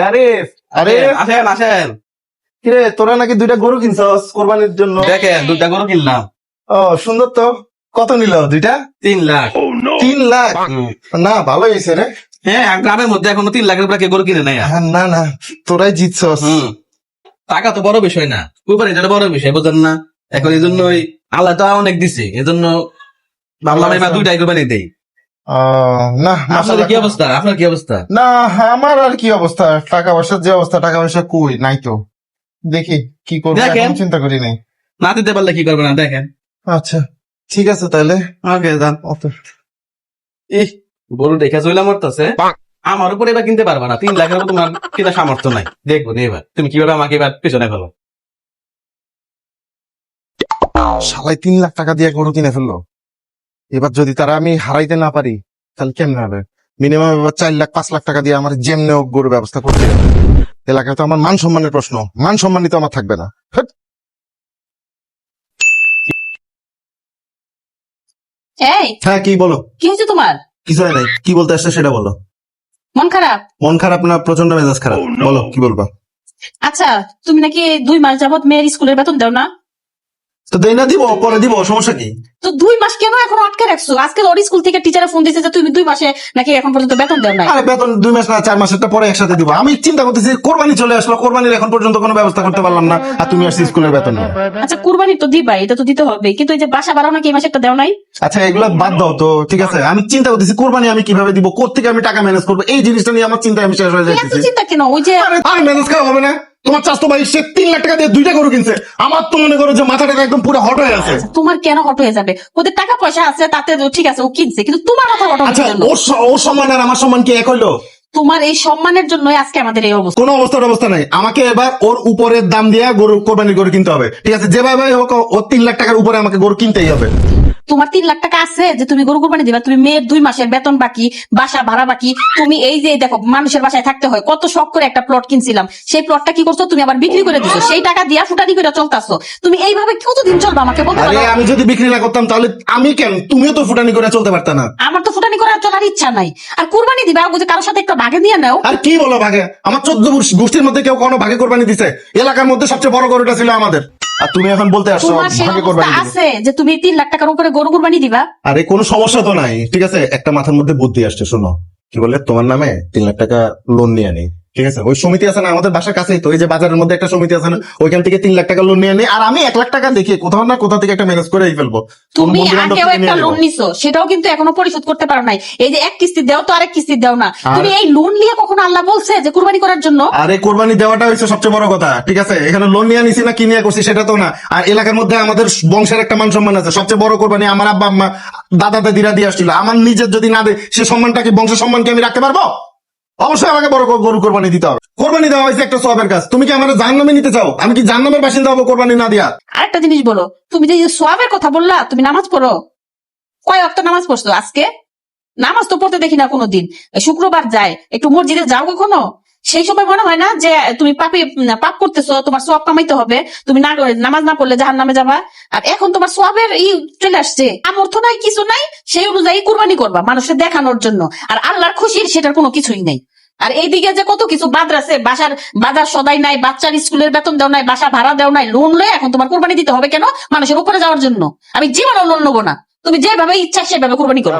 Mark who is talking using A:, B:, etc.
A: আরে আরে
B: আসেন আসেন।
A: কিরে তোরা নাকি 2টা গরু কিনছস কোরবানির জন্য?
B: দেখেন 2টা গরু কিনলাম।
A: ও সুন্দর তো। কত নিল 2টা?
B: 3 লাখ।
A: 3 লাখ? না ভালো হয়েছে রে।
B: হ্যাঁ, গ্রামের মধ্যে এখনো 3 লাখের উপরে কেউ গরু কিনে নাই।
A: হ্যাঁ, না না তোরাই জিতছস।
B: টাকা তো বড় বিষয় না, কোরবানি যেটা বড় বিষয়, বুঝেন না? এখন এই জন্যই আল্লাহ তো অনেক দিছে, এজন্য ভাবলাম এবার 2টাই কোরবানি দেই।
A: না
B: আপনার
A: মাশাআল্লাহ।
B: কি অবস্থা? আপনার কি অবস্থা?
A: না আমার আর কি অবস্থা, টাকা পয়সার যে অবস্থা, টাকা পয়সা কই নাই তো। দেখি কি করবো,
B: দেখেন।
A: এখন চিন্তা করি নাই।
B: না দিতে পারলে কি করবেন? দেখেন।
A: আচ্ছা ঠিক আছে তাহলে।
B: ওকে যান।
A: অত
B: ইহ, গরু দেখে চইলা মরতেছে। আমার উপর এবার কিনতে পারবা না, 3 লাখের উপর তোমার কেনার সামর্থ্য নাই। দেখবো এবার তুমি কিভাবে আমাকে এবার পেছনে ফেলো।
A: সবাই 3 লাখ টাকা দিয়ে গরু কিনে ফেললো। এবার যদি তারা আমি হারাইতে না পারি তাহলে কেমনে হবে? মিনিমাম এবার 4 লাখ 5 লাখ টাকা দিয়ে আমার যেমনে হোক গরু ব্যবস্থা করতে হবে। এলাকায় তো আমার মান সম্মানের প্রশ্ন, মান সম্মানই তো আমার থাকবে না। হ্যাট।
C: এই
A: হ্যাঁ কি বলো?
C: কি হয়েছে তোমার?
A: কিছু হয় নাই, কি বলতে আসছে সেটা বলো।
C: মন খারাপ?
A: মন খারাপ না, প্রচন্ড মেজাজ খারাপ। বলো কি বলবা।
C: আচ্ছা, তুমি নাকি 2 মাস যাবত মেয়ের স্কুলের বেতন দাও না?
A: তো দেই না, দিব পরে দিব, সমস্যা কি?
C: তো 2 মাস কেন এখন আটকে রাখছো? আজকে ওর স্কুল থেকে টিচারে ফোন দিয়েছে যে তুমি 2 মাসে নাকি এখন পর্যন্ত বেতন দাও না।
A: আরে বেতন 2 মাস না 4 মাসেরটা পরে একসাথে দিব। আমি চিন্তা করতেছি কোরবানি চলে আসলো, কোরবানির এখন পর্যন্ত কোনো ব্যবস্থা করতে পারলাম না, আর তুমি আসছি স্কুলের বেতন নিয়ে।
C: আচ্ছা কুরবানি তো দিবাই, এটা তো দিতে হবে, কিন্তু এই যে বাসা ভাড়াও নাকি এই মাসে একটা দেও নাই।
A: আচ্ছা এগুলো বাদ দাও তো, ঠিক আছে? আমি চিন্তা করতেছি কোরবানি আমি কিভাবে দিব, কোত্থেকে আমি টাকা ম্যানেজ করবো, এই জিনিসটা নিয়ে আমার চিন্তা আমি শেষ হয়ে
C: এত
A: যাইতেছি।
C: চিন্তা কেন? ওই যে
A: আরে ম্যানেজ করা হবে না? তোমার চাস্তো ভাই সে 3 লাখ টাকা দিয়ে 2টা গরু কিনছে, আমার তো মনে করো যে মাথাটা একদম পুরো হট হয়ে আছে।
C: তোমার কেন হট হয়ে যাবে? ওদের টাকা পয়সা আছে, তাতে তো ঠিক আছে ও কিনছে, কিন্তু তোমার মাথা হট
A: আচ্ছা
C: হওয়ার জন্য।
A: ওর সম্মান আর আমার সম্মান কি এক হইলো?
C: তোমার এই সম্মানের জন্যই আজকে আমাদের এই অবস্থা।
A: কোনো অবস্থা নাই। আমাকে এবার ওর উপরের দাম দিয়ে গরু কোরবানির গরু কিনতে হবে, ঠিক আছে? যেভাবে হোক ওর 3 লাখ টাকার উপরে আমাকে গরু কিনতেই হবে।
C: তোমার 3 লাখ টাকা আছে যে তুমি গরু কোরবানি দিবা? তুমি মেয়ের 2 মাসের বেতন বাকি, বাসা ভাড়া বাকি, তুমি এই যে দেখো মানুষের বাসায় থাকতে হয়, কত শখ করে একটা প্লট কিনছিলাম, সেই প্লটটা কি করছো তুমি? আবার বিক্রি করে দিছো, সেই টাকা দিয়া ফুটানি করে চলতাছো। তুমি এইভাবে কতদিন চলবা আমাকে বলতে
A: আরে
C: পারো?
A: আমি যদি বিক্রি না করতাম তাহলে আমি কেন, তুমিও তো ফুটানি করে চলতে পারতা না।
C: আমার তো ফুটানি করে চলার ইচ্ছা নাই। আর কুরবানি দিবা বুঝে কারোর সাথে একটা ভাগে দিয়ে নাও।
A: আর কি বলো ভাগে? আমার 14 গোষ্ঠীর মধ্যে কেউ কোনো ভাগে কোরবানি দিছে? এলাকার মধ্যে সবচেয়ে বড় গরুটা ছিল আমাদের, আর তুমি এখন বলতে আসছো
C: তোমার সেই
A: ভাগে
C: অবস্থা
A: কোরবানি দিবে।
C: আছে যে তুমি 3 লাখ টাকার উপরে গরু কুরবানি দিবা?
A: আরে কোনো সমস্যা তো নাই, ঠিক আছে? একটা মাথার মধ্যে বুদ্ধি আসছে, শোনো। কি বলে তোমার নামে 3 লাখ টাকা লোন নিয়ে নি, ঠিক আছে? ওই সমিতি আছে না আমাদের বাসার কাছেই তো, এই যে বাজারের মধ্যে একটা সমিতি আছে না, ওইখান থেকে 3 লাখ টাকা লোন নিয়ে নি, আর আমি 1 লাখ টাকা দেখে কোথাও না কোথাও থেকে একটা ম্যানেজ করেই ফেলবো।
C: তুমি
A: বন্ধু-বান্ধব
C: আগেও
A: থেকে
C: একটা
A: নিয়ে
C: লোন
A: নেবো।
C: নিছো, সেটাও কিন্তু এখনো পরিশোধ করতে পারো নাই। এই যে এক কিস্তি দাও তো আরেক কিস্তি দাও না।
A: আর-
C: তুমি এই লোন নিয়ে কখনো আল্লাহ বলছে যে কুরবানি করার জন্য?
A: আরে কোরবানি দেওয়াটা হচ্ছে সবচেয়ে বড় কথা, ঠিক আছে? এখানে লোন নিয়ে নিছি না কি নিয়ে করছি সেটা তো না। আর এলাকার মধ্যে আমাদের বংশের একটা মান সম্মান আছে, সবচেয়ে বড় কোরবানি আমার আব্বা আম্মা দাদা দাদিরা দিয়ে আসছিল। আমার নিজের যদি না দেয় সে সম্মানটা কি, বংশের সম্মান কি আমি রাখতে পারবো? অবশ্যই আমাকে বড় গরু কোরবানি দিতে হবে। কোরবানি দেওয়া হয়েছে একটা সওয়াবের কাজ। তুমি কি আমার জাহান্নামে নিতে চাও? আমি কি জাহান্নামের বাসিন্দা হবো কোরবানি না দিয়া?
C: আরেকটা জিনিস বলো, তুমি যে সোয়াবের কথা বললা, তুমি নামাজ পড়ো? কয় ওয়াক্ত নামাজ পড়ছো আজকে? নামাজ তো পড়তে দেখি না কোনোদিন। শুক্রবার যায়, একটু মসজিদে যাও কখনো? সেই সময় মনে হয় না যে তুমি পাপ করতেছো, তোমার সোয়াব কামাইতে হবে, তুমি না নামাজ না পড়লে জাহান্নামে যাবা? আর এখন তোমার সোয়াবের চলে আসছে, সামর্থ্য নাই, কিছু নাই, সেই অনুযায়ী কুরবানি করবা মানুষের দেখানোর জন্য। আর আল্লাহর খুশির সেটার কোনো কিছুই নেই। আর এইদিকে যে কত কিছু বাদ আছে, বাজার সদাই নাই, বাচ্চার স্কুলের বেতন দেও নাই, বাসা ভাড়া দেও নাই, লোন লয়ে এখন তোমার কুরবানি দিতে হবে কেন? মানুষের উপরে যাওয়ার জন্য? আমি জীবনও লোন নেবো না। তুমি যেভাবে ইচ্ছা সেভাবে কুরবানি করো।